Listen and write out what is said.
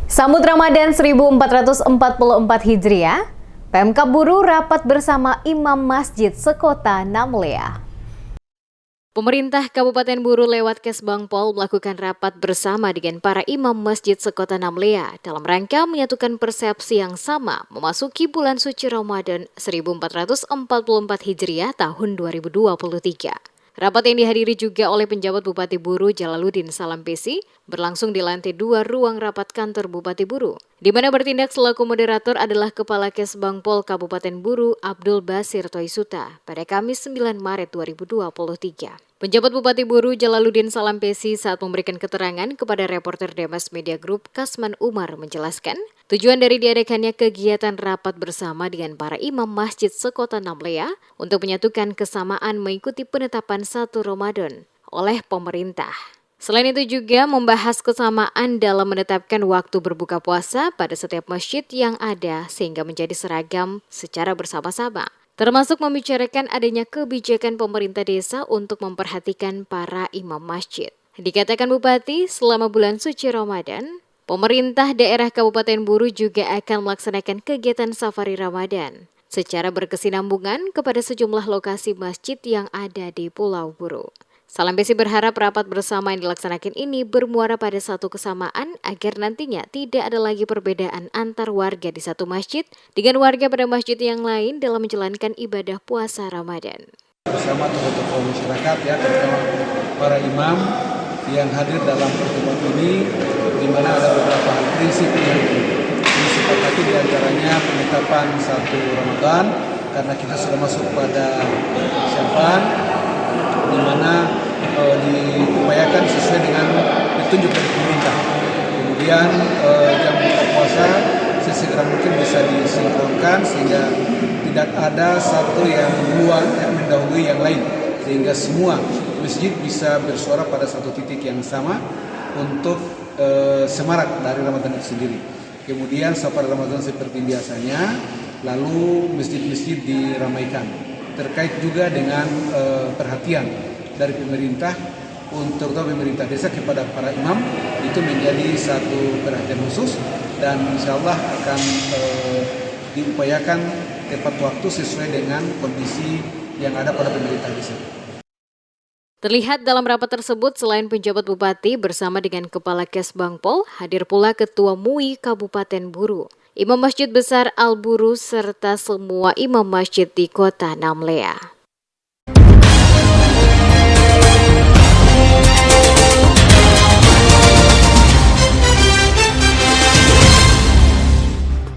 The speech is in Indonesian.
Sambut Ramadan 1444 Hijriah, Pemkab Buru rapat bersama Imam Masjid sekota Namlea. Pemerintah Kabupaten Buru lewat Kesbangpol melakukan rapat bersama dengan para imam masjid sekota Namlea dalam rangka menyatukan persepsi yang sama memasuki bulan suci Ramadan 1444 Hijriah tahun 2023. Rapat yang dihadiri juga oleh penjabat Bupati Buru Jalaluddin Salampesi berlangsung di lantai 2 ruang rapat kantor Bupati Buru, di mana bertindak selaku moderator adalah Kepala Kesbangpol Kabupaten Buru Abdul Basir Toisuta pada Kamis 9 Maret 2023. Penjabat Bupati Buru Jalaluddin Salampesi saat memberikan keterangan kepada reporter Demas Media Group Kasman Umar menjelaskan, tujuan dari diadakannya kegiatan rapat bersama dengan para imam masjid sekota Namlea untuk menyatukan kesamaan mengikuti penetapan 1 Ramadan oleh pemerintah. Selain itu juga membahas kesamaan dalam menetapkan waktu berbuka puasa pada setiap masjid yang ada sehingga menjadi seragam secara bersama-sama. Termasuk membicarakan adanya kebijakan pemerintah desa untuk memperhatikan para imam masjid. Dikatakan Bupati, selama bulan suci Ramadan, pemerintah daerah Kabupaten Buru juga akan melaksanakan kegiatan safari Ramadan secara berkesinambungan kepada sejumlah lokasi masjid yang ada di Pulau Buru. Salampesi berharap rapat bersama yang dilaksanakan ini bermuara pada satu kesamaan agar nantinya tidak ada lagi perbedaan antar warga di satu masjid dengan warga pada masjid yang lain dalam menjalankan ibadah puasa Ramadan. Bersama tokoh-tokoh masyarakat ya, terutama para imam yang hadir dalam pertemuan ini, di mana ada beberapa prinsip yang disepakati, di antaranya penetapan 1 Ramadan karena kita sudah masuk pada Sya'ban, di mana diupayakan sesuai dengan petunjuk dari pemerintah. Kemudian jam buka puasa sesegera mungkin bisa disinkronkan sehingga tidak ada satu yang mendahului yang lain, sehingga semua masjid bisa bersuara pada satu titik yang sama untuk semarak dari Ramadan itu sendiri. Kemudian safar Ramadan seperti biasanya, lalu masjid-masjid diramaikan. Terkait juga dengan perhatian dari pemerintah untuk pemerintah desa kepada para imam, itu menjadi satu perhatian khusus dan insya Allah akan diupayakan tepat waktu sesuai dengan kondisi yang ada pada pemerintah desa. Terlihat dalam rapat tersebut selain penjabat Bupati bersama dengan Kepala Kesbangpol, hadir pula Ketua MUI Kabupaten Buru, Imam Masjid Besar Al-Buru serta semua imam masjid di kota Namlea.